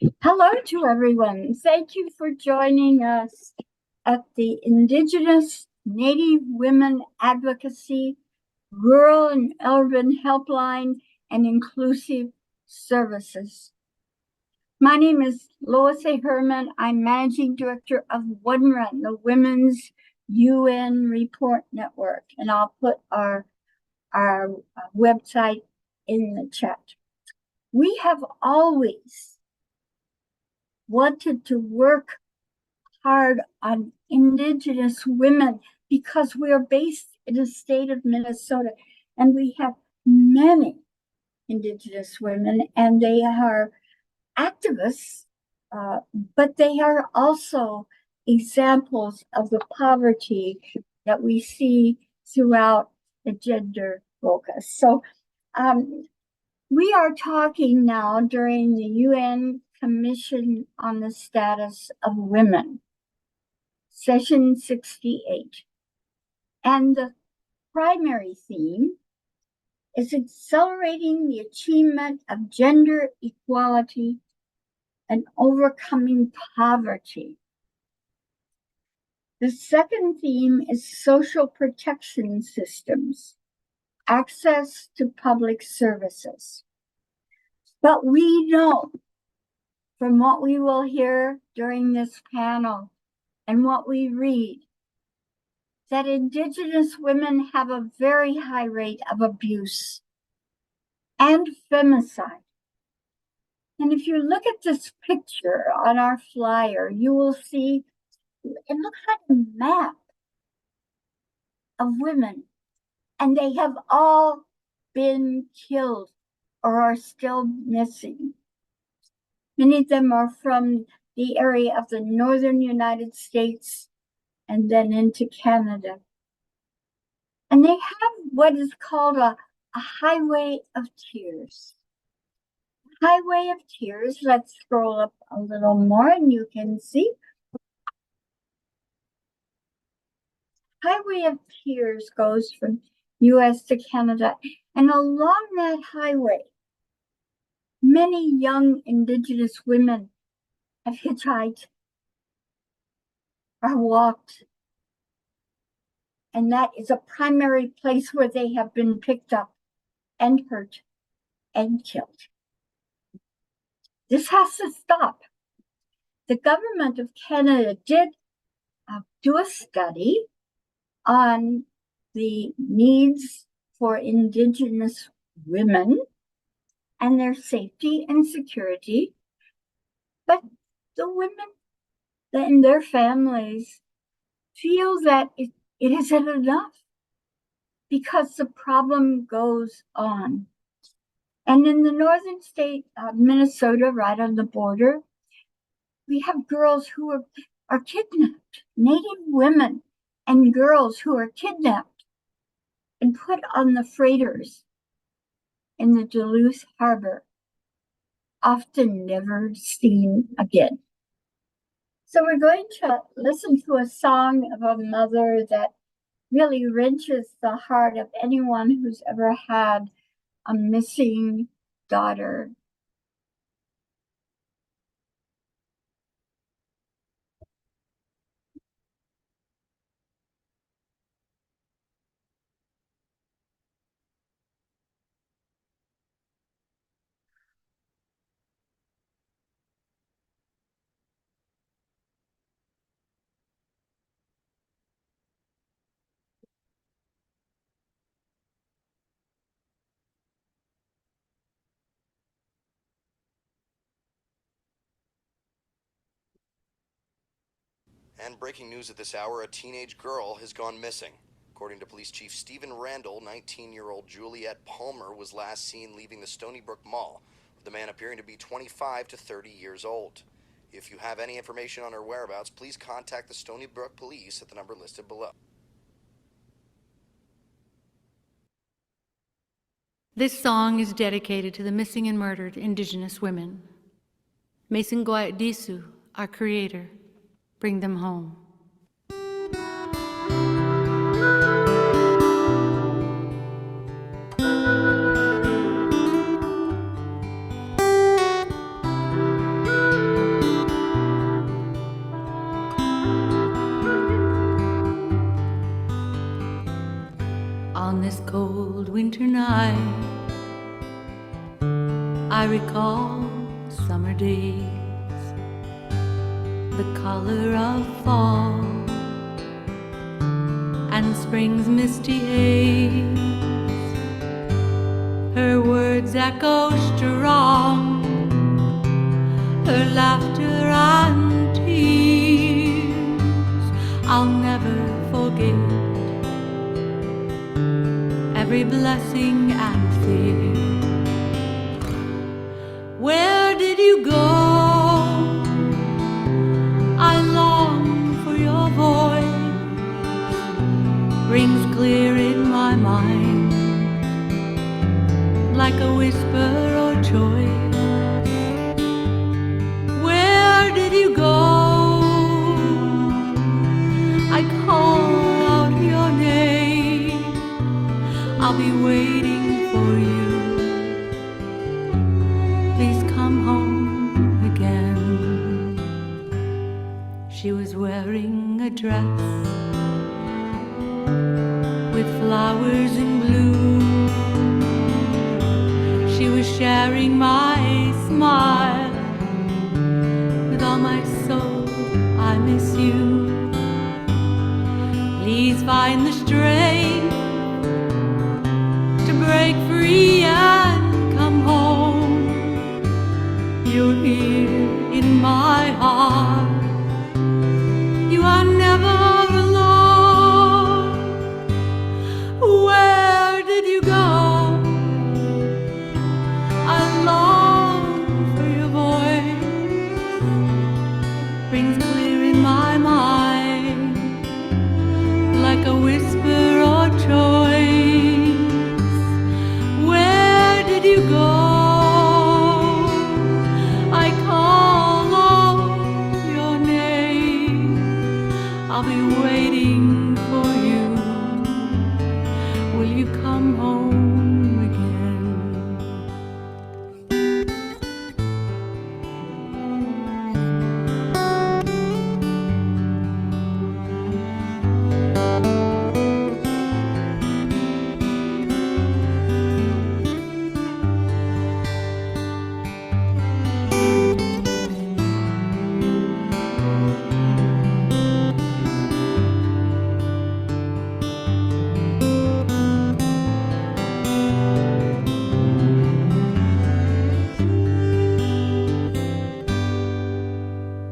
Hello to everyone. Thank you for joining us at the Indigenous Native Women Advocacy, Rural and Urban Helpline, and Inclusive Services. My name is Lois A. Herman. I'm Managing Director of WUNRA, the Women's UN Report Network, and I'll put our website in the chat. We have always wanted to work hard on Indigenous women because we are based in the state of Minnesota and we have many Indigenous women and they are activists, but they are also examples of the poverty that we see throughout the gender focus. So we are talking now during the UN Commission on the Status of Women, session 68. And the primary theme is accelerating the achievement of gender equality and overcoming poverty. The second theme is social protection systems, access to public services. But we know from what we will hear during this panel and what we read that Indigenous women have a very high rate of abuse and femicide. And if you look at this picture on our flyer, you will see it looks like a map of women, and they have all been killed or are still missing. Many of them are from the area of the northern United States and then into Canada. And they have what is called a highway of tears. Highway of tears, let's scroll up a little more and you can see. Highway of tears goes from US to Canada, and along that highway, many young Indigenous women have hitchhiked or walked. And that is a primary place where they have been picked up and hurt and killed. This has to stop. The government of Canada did do a study on the needs for Indigenous women and their safety and security, but the women and their families feel that it isn't enough because the problem goes on. And in the northern state of Minnesota, right on the border, we have girls who are kidnapped, Native women and girls who are kidnapped and put on the freighters in the Duluth Harbor, often never seen again. So we're going to listen to a song of a mother that really wrenches the heart of anyone who's ever had a missing daughter. And breaking news at this hour, a teenage girl has gone missing. According to Police Chief Stephen Randall, 19-year-old Juliette Palmer was last seen leaving the Stony Brook Mall, with the man appearing to be 25 to 30 years old. If you have any information on her whereabouts, please contact the Stony Brook Police at the number listed below. This song is dedicated to the missing and murdered Indigenous women. Mason Gwait Disu, our creator, bring them home. I recall summer days, the color of fall, and spring's misty haze. Her words echo strong, her laughter and tears. I'll never forget every blessing and fear. Where did you go? I long for your voice, rings clear in my mind, like a whisper or choice. Where did you go? I call out your name, I'll be waiting for you. Please come home again. She was wearing a dress with flowers in bloom. She was sharing my smile. With all my soul, I miss you. Please find the strength to break free and come home. You're here in my heart. You are never alone. Where did you go? I long for your voice, rings clear in my mind, like a whisper or choice. Where did you go? I call out your name, I'll be waiting for you. Will you come home again?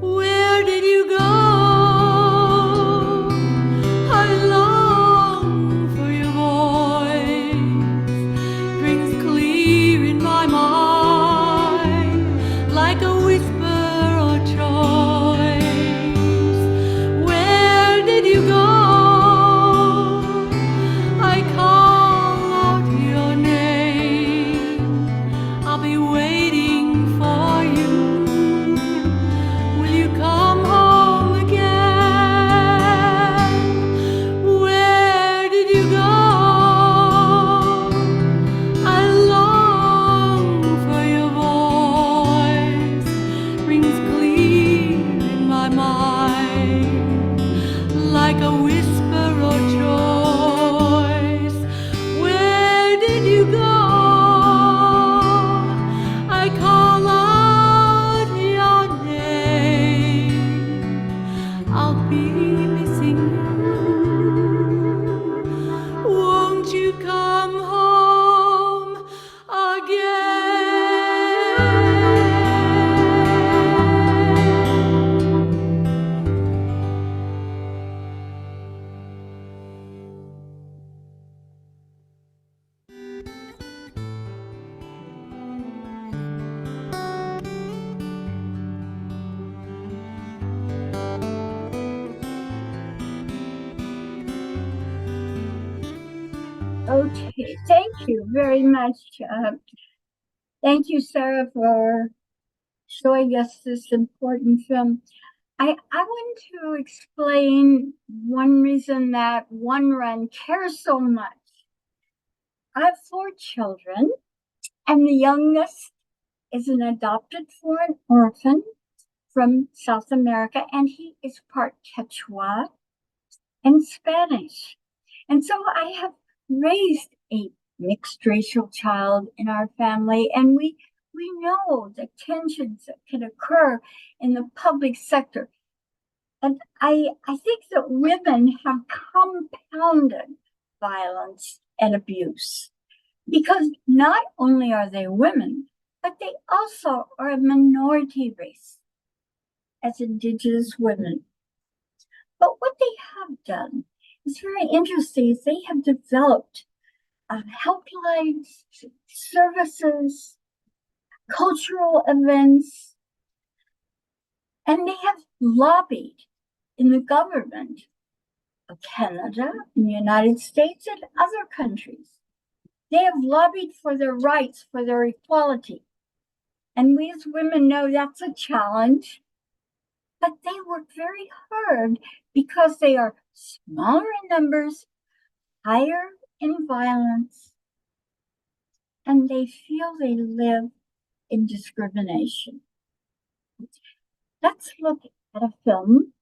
Where did you go? I long for your voice, rings clear in my mind, like a whisper or choice. Where did you go? I call out your name, I'll be waiting for you. Will you come home again? Where did you go? I long for your voice, rings clear in my mind, like a whisper or choice. Where did you go? I call out your name, I'll be missing you. Won't you come home again? Okay, thank you very much. Thank you, Sarah, for showing us this important film. I want to explain one reason that One Run cares so much. I have 4 children, and the youngest is an adopted foreign orphan from South America, and he is part Quechua and Spanish. And so I have raised a mixed racial child in our family, and we We know the tensions that can occur in the public sector. And I think that women have compounded violence and abuse because not only are they women, but they also are a minority race as Indigenous women. But what they have done is very interesting. They have developed helplines, services, cultural events, and they have lobbied in the government of Canada, in the United States, and other countries. They have lobbied for their rights, for their equality. And we as women know that's a challenge, but they work very hard because they are smaller in numbers, higher in violence, and they feel they live in discrimination. Let's look at a film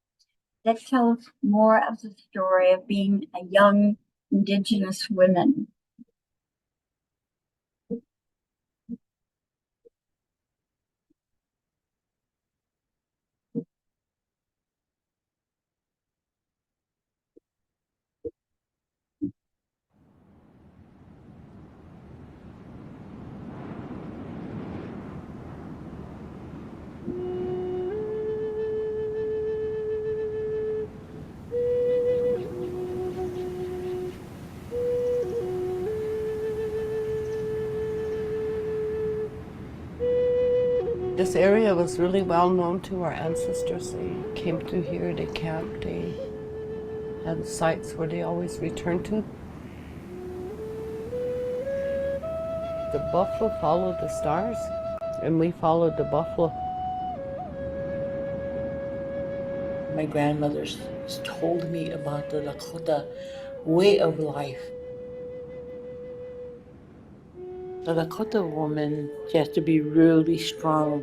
that tells more of the story of being a young Indigenous woman. This area was really well known to our ancestors. They came through here, they camped, they had sites where they always returned to. The buffalo followed the stars, and we followed the buffalo. My grandmother's told me about the Lakota way of life. The Lakota woman, she has to be really strong.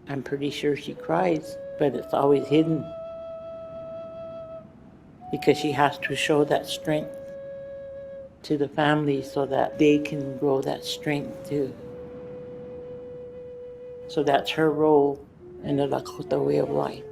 I'm pretty sure she cries, but it's always hidden because she has to show that strength to the family so that they can grow that strength too. So that's her role in the Lakota way of life.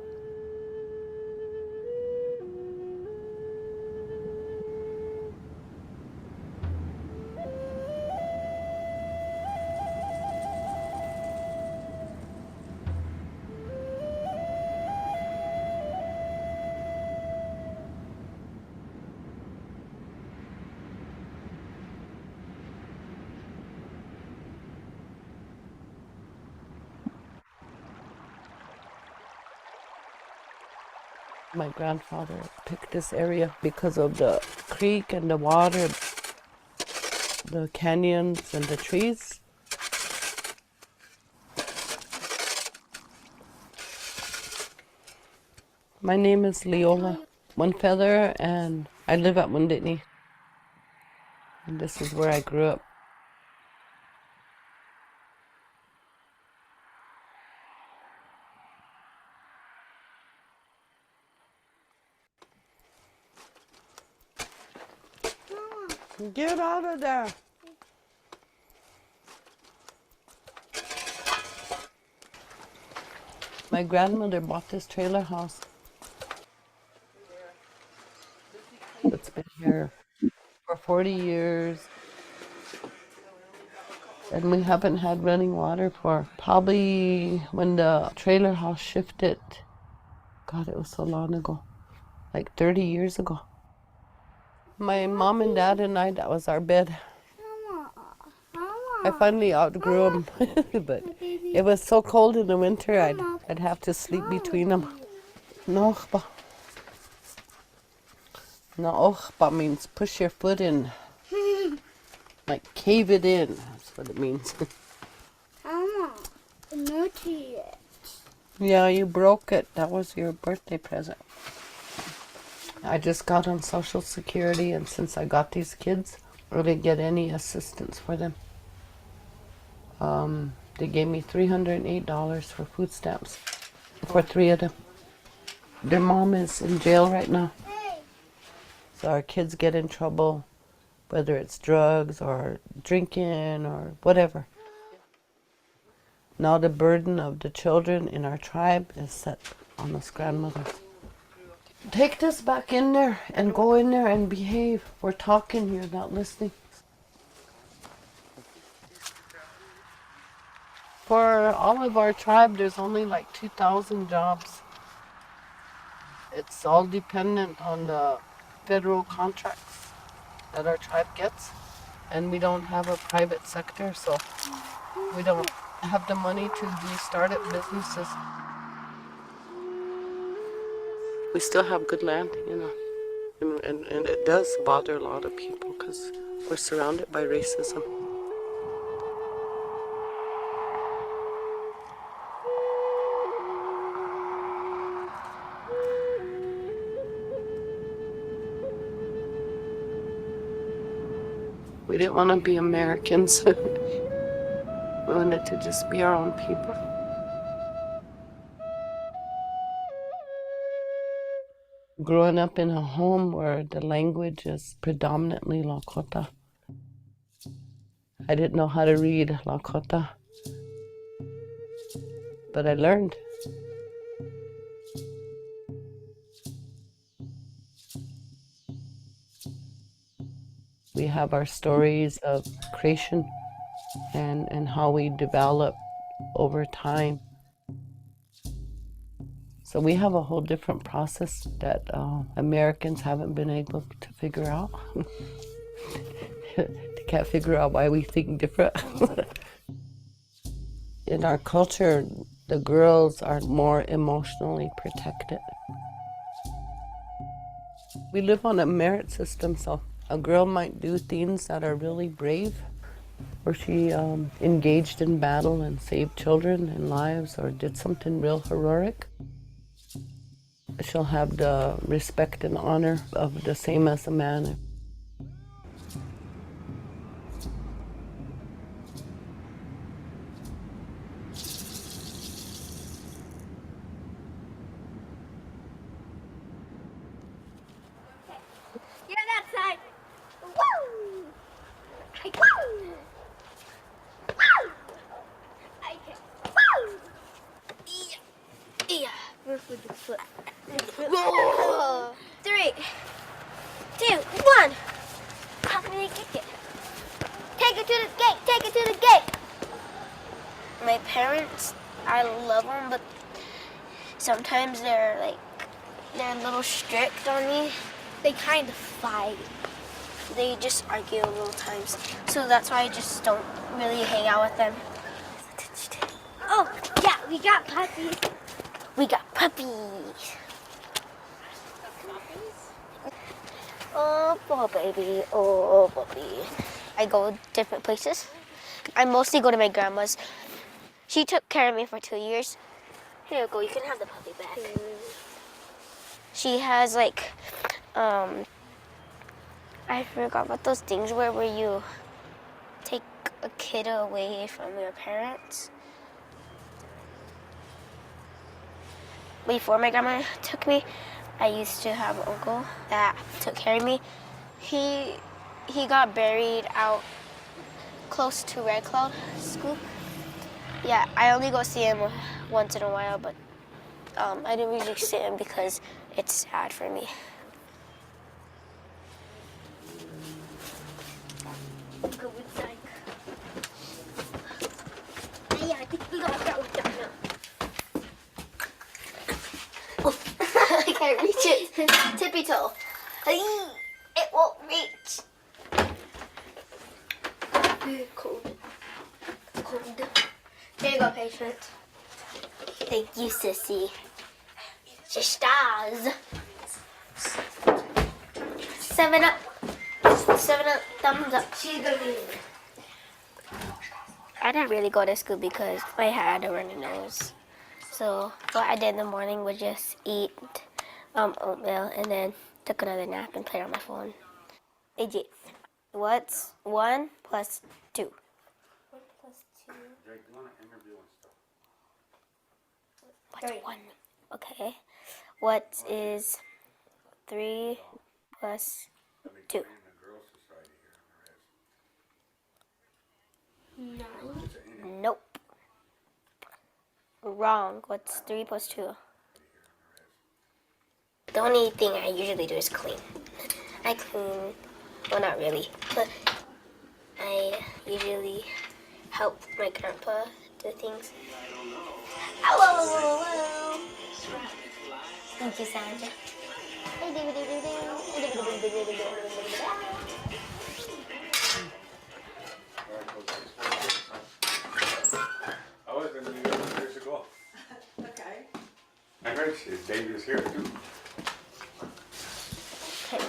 My grandfather picked this area because of the creek and the water, the canyons and the trees. My name is Leola One Feather, and I live at Wunditney. And this is where I grew up. Get out of there! My grandmother bought this trailer house. It's been here for 40 years. And we haven't had running water for probably when the trailer house shifted. God, it was so long ago. Like 30 years ago. My mom and dad and I, that was our bed. I finally outgrew them, but it was so cold in the winter, I'd have to sleep between them. Nochba. Nochba means push your foot in. Like cave it in, that's what it means. Mama, naughty it. Yeah, you broke it. That was your birthday present. I just got on Social Security, and since I got these kids, I didn't get any assistance for them. They gave me $308 for food stamps for 3 of them. Their mom is in jail right now. So our kids get in trouble. whether it's drugs or drinking or whatever. Now the burden of the children in our tribe is set on us grandmothers. Take this back in there and go in there and behave. We're talking, you're not listening. For all of our tribe, there's only like 2,000 jobs. It's all dependent on the federal contracts that our tribe gets. And we don't have a private sector, so we don't have the money to do startup businesses. We still have good land, you know, and it does bother a lot of people because we're surrounded by racism. We didn't want to be Americans. We wanted to just be our own people. Growing up in a home where the language is predominantly Lakota, I didn't know how to read Lakota, but I learned. We have our stories of creation and how we develop over time. So we have a whole different process that Americans haven't been able to figure out. They can't figure out why we think different. In our culture, the girls are more emotionally protected. We live on a merit system, so a girl might do things that are really brave, or she engaged in battle and saved children and lives, or did something real heroic. She'll have the respect and honor of the same as a man. You're on that side. Woo! Woo! Woo! Okay. Woo! Yeah. Whoa. 3, 2, 1. How can we kick it? Take it to the gate. Take it to the gate. My parents, I love them, but sometimes they're a little strict on me. They kind of fight. They just argue a little times. So that's why I just don't really hang out with them. Oh, yeah, we got puppies. We got puppies. Oh, poor baby. Oh, puppy. I go different places. I mostly go to my grandma's. She took care of me for 2 years. Here you go. You can have the puppy back. She has I forgot what those things were where you take a kid away from your parents. Before my grandma took me, I used to have an uncle that took care of me. He got buried out close to Red Cloud Scoop. Yeah, I only go see him once in a while, but I don't usually see him because it's sad for me. Go inside. Yeah, I think we got that one now. I can't reach it. Tippy toe. It won't reach. Cold. Cold. Here you go, patient. Thank you, sissy. Sisters. 7 Up. 7 Up. Thumbs up. She's gonna be. I didn't really go to school because I had a runny nose. So what I did in the morning was just eat oatmeal and then took another nap and played on my phone. AJ, what's 1 plus 2? 1 plus 2. What's 1? Okay. What is 3 plus 2? 9. Nope. Wrong. What's 3 plus 2? The only thing I usually do is clean. I clean, well, not really, but I usually help my grandpa do things. Hello. Thank you, Sandra. I was in New York years ago. Okay. I heard it's dangerous here too. Okay.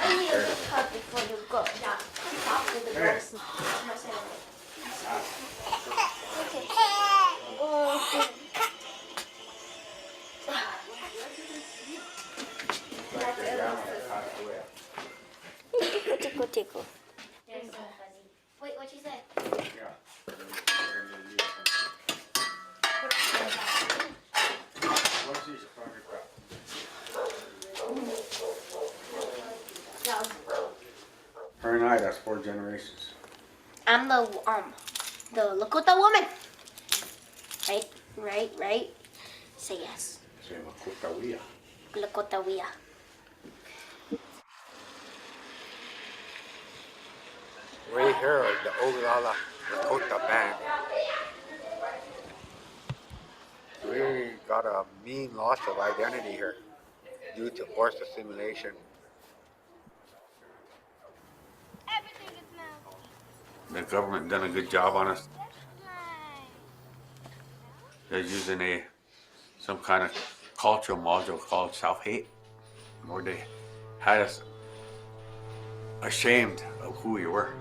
I need a cup before you go. Yeah. Talk to the girls. Okay. Tickle, tickle, tickle. Wait, what you say? Yeah. What's these fucking crap? Her and I, that's 4 generations. I'm the Lakota woman. Right. Say yes. Say Lakota. Lakota. We here, the Oglala Lakota band. We got a mean loss of identity here due to forced assimilation. The government done a good job on us. They're using some kind of cultural module called self-hate, where they had us ashamed of who we were.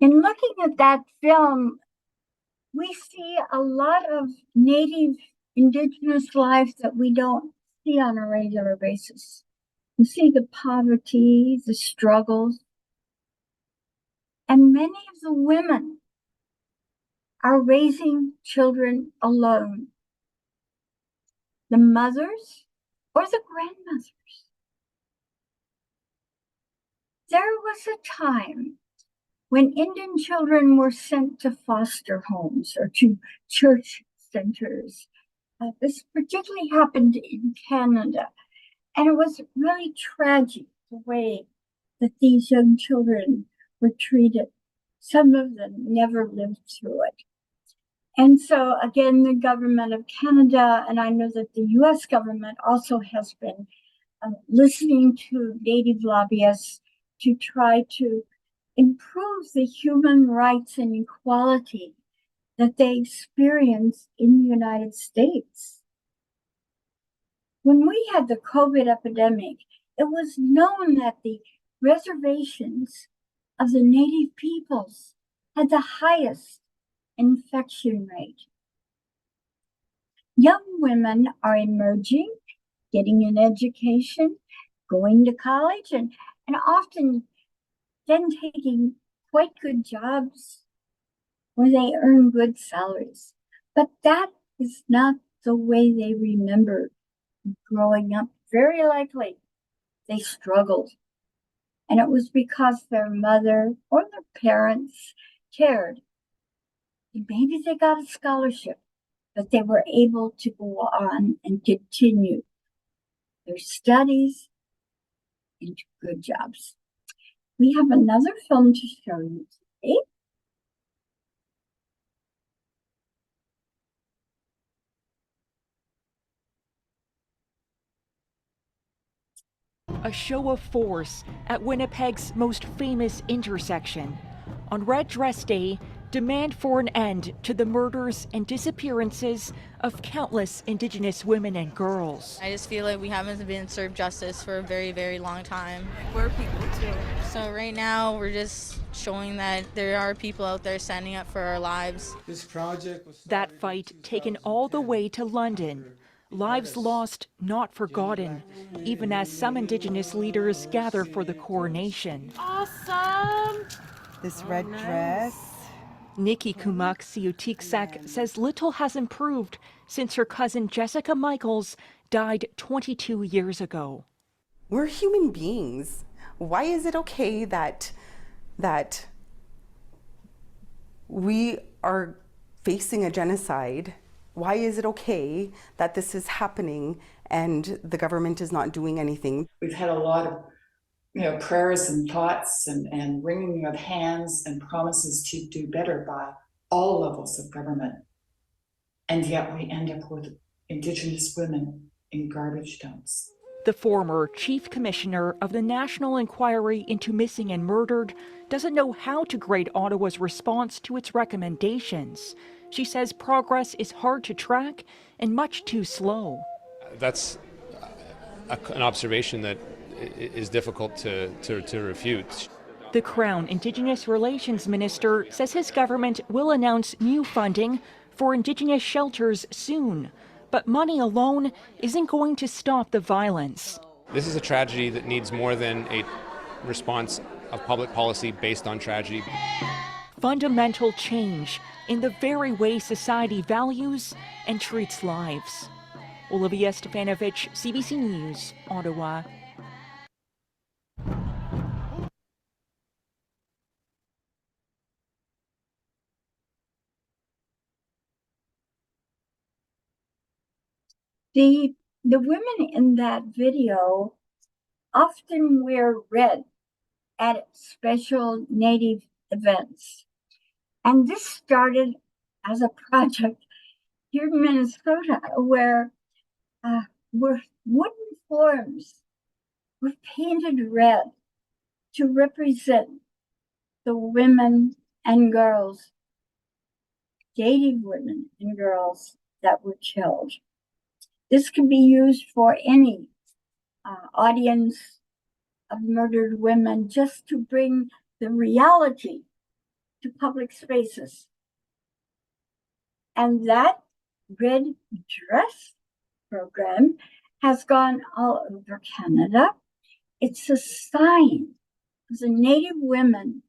In looking at that film, we see a lot of Native Indigenous lives that we don't see on a regular basis. We see the poverty, the struggles, and many of the women are raising children alone. The mothers or the grandmothers. There was a time when Indian children were sent to foster homes or to church centers. This particularly happened in Canada, and it was really tragic the way that these young children were treated. Some of them never lived through it. And so again, the government of Canada, and I know that the US government also has been listening to Native lobbyists to try to improve the human rights and equality that they experience in the United States. When we had the COVID epidemic, it was known that the reservations of the Native peoples had the highest infection rate. Young women are emerging, getting an education, going to college, and often then taking quite good jobs where they earn good salaries. But that is not the way they remember growing up. Very likely they struggled. And it was because their mother or their parents cared. And maybe they got a scholarship, but they were able to go on and continue their studies into good jobs. We have another film to show you today. A show of force at Winnipeg's most famous intersection. On Red Dress Day, demand for an end to the murders and disappearances of countless Indigenous women and girls. I just feel like we haven't been served justice for a very, very long time. We're people too. So right now, we're just showing that there are people out there standing up for our lives. This project was that fight taken all the way to London. Lives lost, not forgotten, even as some Indigenous leaders gather for the coronation. Awesome! This red dress. Nikki Kumak Siutiksak says little has improved since her cousin Jessica Michaels died 22 years ago. We're human beings. Why is it okay that we are facing a genocide? Why is it okay that this is happening and the government is not doing anything? We've had a lot of prayers and thoughts and wringing of hands and promises to do better by all levels of government. And yet we end up with Indigenous women in garbage dumps. The former chief commissioner of the National Inquiry into Missing and Murdered doesn't know how to grade Ottawa's response to its recommendations. She says progress is hard to track and much too slow. That's an observation that is difficult to refute. The Crown Indigenous Relations Minister says his government will announce new funding for Indigenous shelters soon, but money alone isn't going to stop the violence. This is a tragedy that needs more than a response of public policy based on tragedy. Fundamental change in the very way society values and treats lives. Olivia Stefanovic, CBC News, Ottawa. The women in that video often wear red at special Native events. And this started as a project here in Minnesota where wooden forms were painted red to represent the women and girls, Native women and girls that were killed. This can be used for any audience of murdered women, just to bring the reality to public spaces. And that red dress program has gone all over Canada. It's a sign of the Native women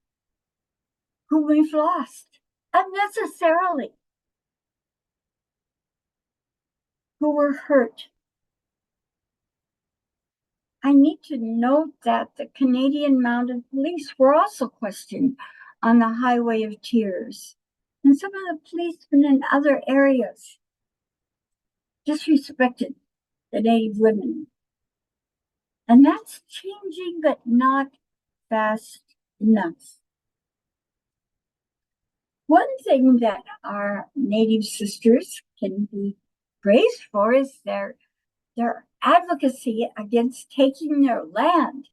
who we've lost unnecessarily, who were hurt. I need to note that the Canadian Mounted Police were also questioned on the Highway of Tears. And some of the policemen in other areas disrespected the Native women. And that's changing, but not fast enough. One thing that our Native sisters can be praised for is their advocacy against taking their land.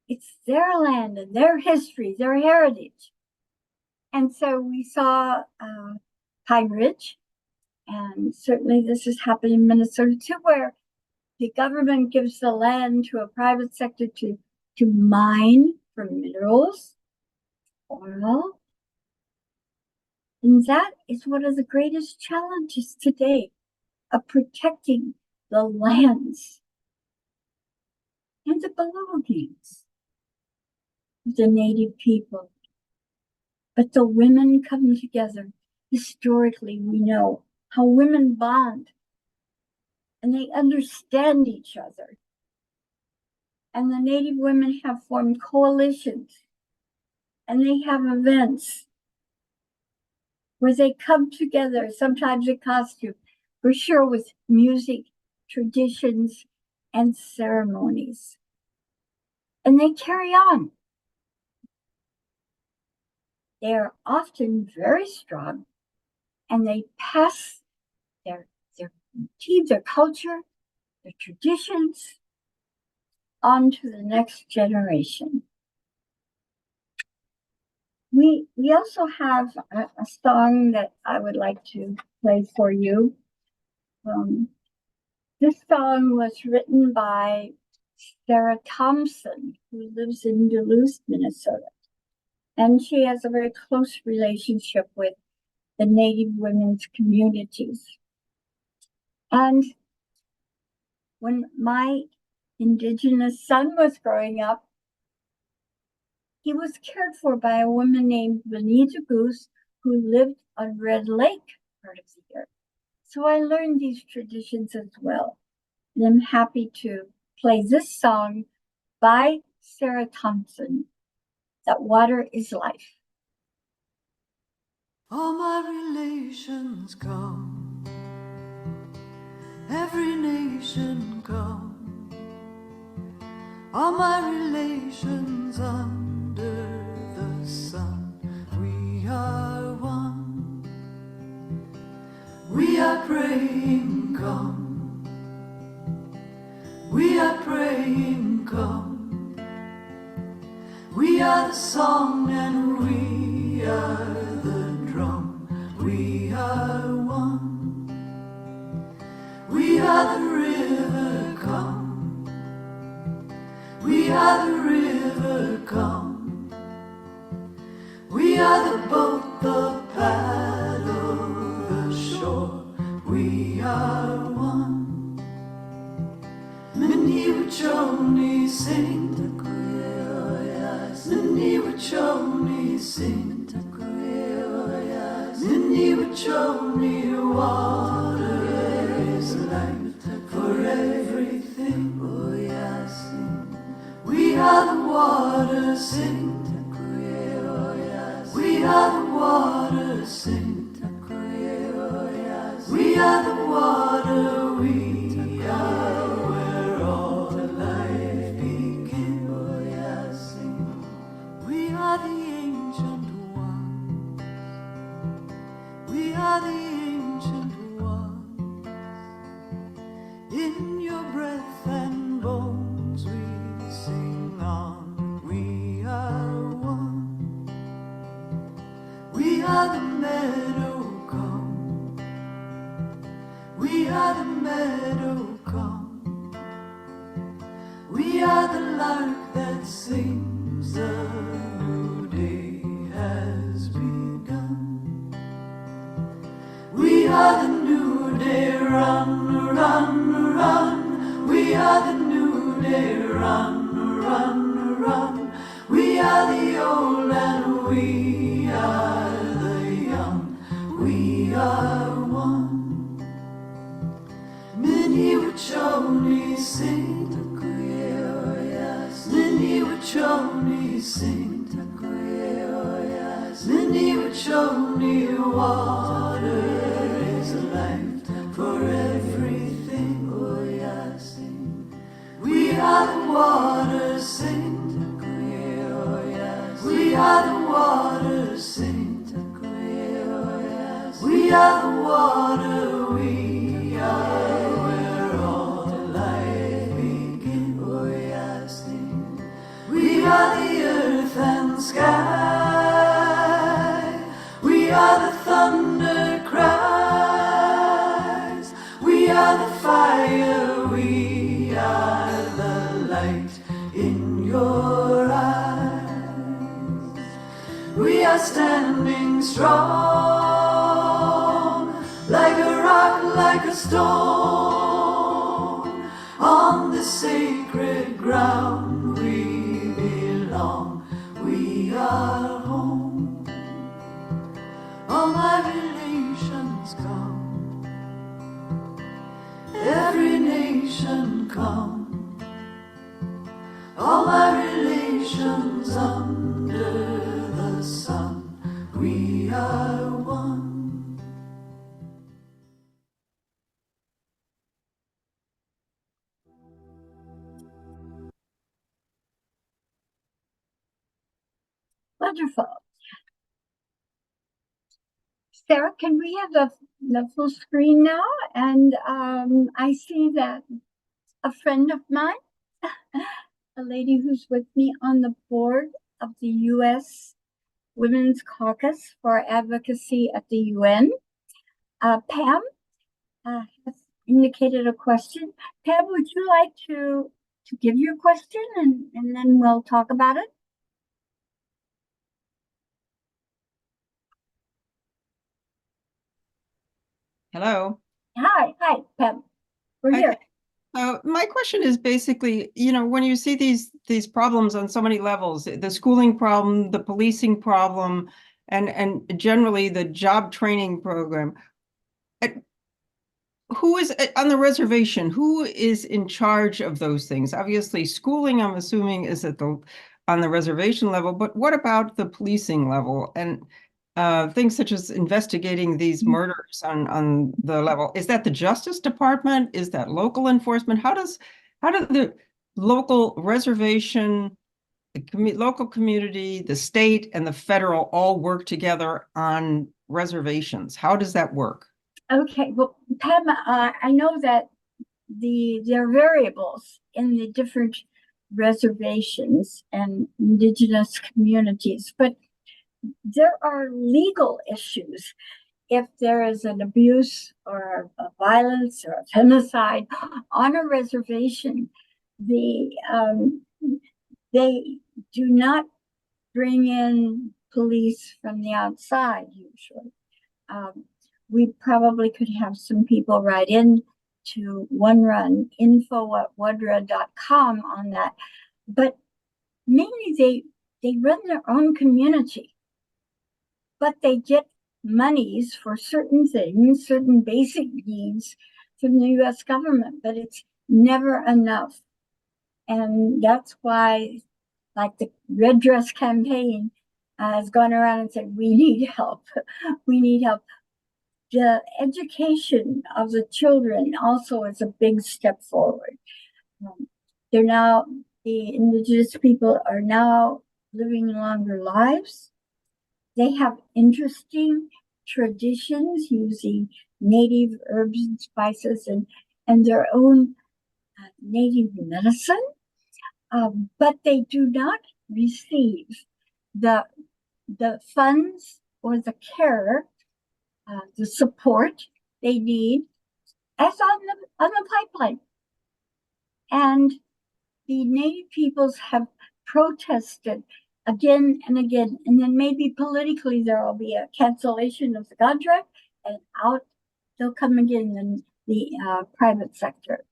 It's their land and their history, their heritage. And so we saw Pine Ridge, and certainly this has happened in Minnesota too, where the government gives the land to a private sector to mine for minerals, oil. And that is one of the greatest challenges today of protecting the lands and the belongings of the Native people. But the women come together. Historically, we know how women bond and they understand each other. And the Native women have formed coalitions and they have events where they come together, sometimes in costume, for sure with music, traditions, and ceremonies. And they carry on. They are often very strong and they pass their culture, their traditions on to the next generation. We also have a song that I would like to play for you. This song was written by Sarah Thompson, who lives in Duluth, Minnesota. And she has a very close relationship with the Native women's communities. And when my Indigenous son was growing up, he was cared for by a woman named Benita Goose, who lived on Red Lake part of the year. So I learned these traditions as well. And I'm happy to play this song by Sarah Thompson, That Water is Life. All my relations come, every nation come, all my relations under the sun. We are one, we are praying come, we are praying come, we are the song and we are the drum. We are one, we are the river come, we are the river come, we are the boat, the paddle, the shore. We are one. Many wachoni sing to Koyas, many wachoni sing to Koyas, many wachoni. Water is life for everything. Oh yes, we are the water, sing to Koyas. We are the water, sing to Koyas. We are the water, we are where all life begins. Oh yes, we are the ancient ones. We are the ancient ones. In your breath and bones we sing on. We are one. We are the meadow come. We are the meadow come. We are the lark that sings. The new day has begun. We are the new day, run, run, run. We are the new day, run, run, run. We are the old and we are the young. We are one. Many wachoni sing to Koyas. Many wachoni sing to Koyas. Many wachoni. Water is life for everything. Oh yes, we are the water, sing to Koyas. We are the water, sing to We are the water, we are where all life begins. Oh, yes, we are the earth and sky. We are the thunder cries. We are the fire, we are the light in your eyes. We are standing strong, like a rock, like a stone, on the sacred ground we belong. We are home. All my relations come, every nation come. All my relations under the sun, we are one. Wonderful. Sarah, can we have the full screen now? And I see that a friend of mine, a lady who's with me on the board of the U.S. Women's Caucus for Advocacy at the UN, Pam, has indicated a question. Pam, would you like to give your question and then we'll talk about it? Hello. Hi, Pam. We're here. My question is basically, when you see these problems on so many levels, the schooling problem, the policing problem, and generally the job training program, who is on the reservation? Who is in charge of those things? Obviously, schooling, I'm assuming, is on the reservation level, but what about the policing level and things such as investigating these murders on the level? Is that the Justice Department? Is that local enforcement? How do the local reservation, local community, the state, and the federal all work together on reservations? How does that work? Okay, well, Pam, I know that there are variables in the different reservations and indigenous communities, but there are legal issues. If there is an abuse or a violence or a femicide on a reservation, they do not bring in police from the outside usually. We probably could have some people write in to OneRun, info@wodra.com on that. But mainly they run their own community, but they get monies for certain things, certain basic needs from the US government, but it's never enough. And that's why, like the Red Dress campaign has gone around and said, we need help. We need help. The education of the children also is a big step forward. The indigenous people are now living longer lives. They have interesting traditions using native herbs and spices and their own native medicine, but they do not receive the funds or the care, the support they need as on the pipeline. And the native peoples have protested again and again, and then maybe politically there will be a cancellation of the contract, and out they'll come again in the private sector.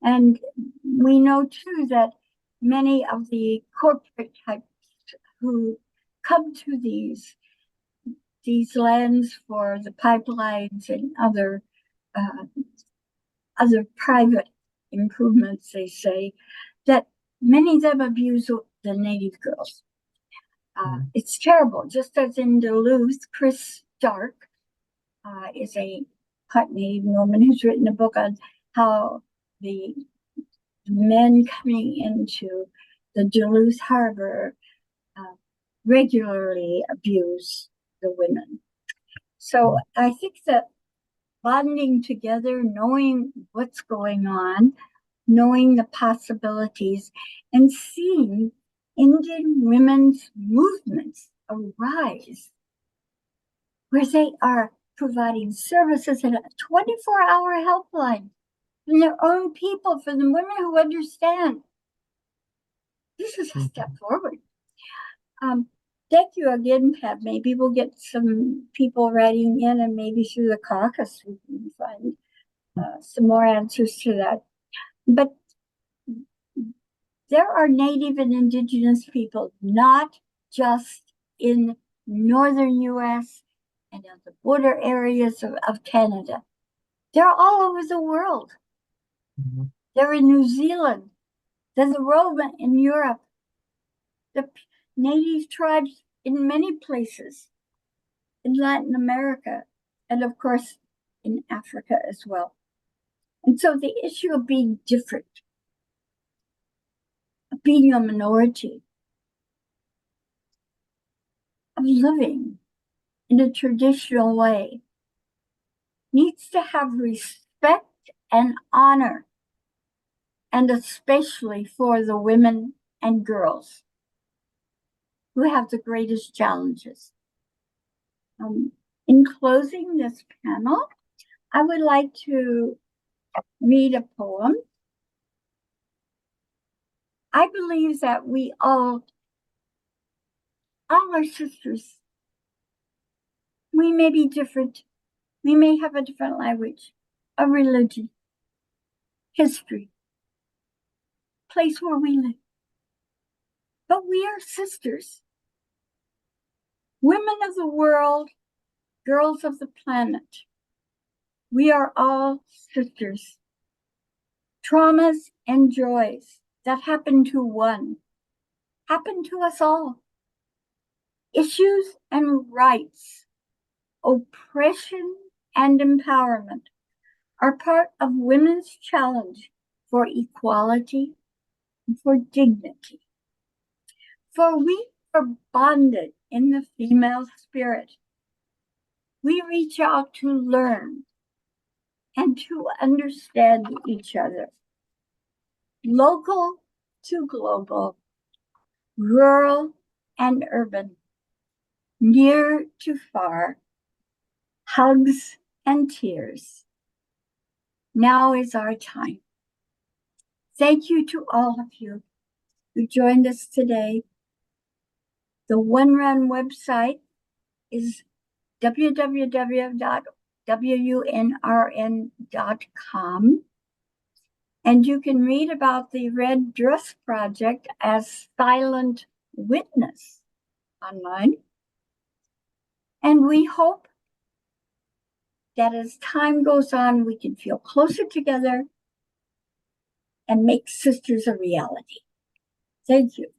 And we know too that many of the corporate types who come to these lands for the pipelines and other private improvements, they say that many of them abuse the native girls. It's terrible. Just as in Duluth, Chris Stark is a part Native woman who's written a book on how the men coming into the Duluth harbor regularly abuse the women. So I think that bonding together, knowing what's going on, knowing the possibilities, and seeing Indian women's movements arise, where they are providing services in a 24-hour helpline from their own people, for the women who understand. This is a step forward. Thank you again, Pat. Maybe we'll get some people writing in, and maybe through the caucus we can find some more answers to that. But there are Native and Indigenous people, not just in northern US and in the border areas of Canada. They're all over the world. They're in New Zealand. They're the Roma in Europe. The Native tribes in many places in Latin America, and of course in Africa as well. And so the issue of being different, of being a minority, of living in a traditional way, needs to have respect and honor, and especially for the women and girls who have the greatest challenges. In closing this panel, I would like to read a poem. I believe that we all are sisters. We may be different. We may have a different language, a religion, history, place where we live. But we are sisters. Women of the world, girls of the planet. We are all sisters. Traumas and joys that happen to one happen to us all. Issues and rights, oppression and empowerment are part of women's challenge for equality and for dignity. For we are bonded in the female spirit. We reach out to learn and to understand each other. Local to global, rural and urban, near to far, hugs and tears. Now is our time. Thank you to all of you who joined us today. The One Run website is www.wunrn.com. And you can read about the Red Dress Project as Silent Witness online. And we hope that as time goes on, we can feel closer together and make sisters a reality. Thank you.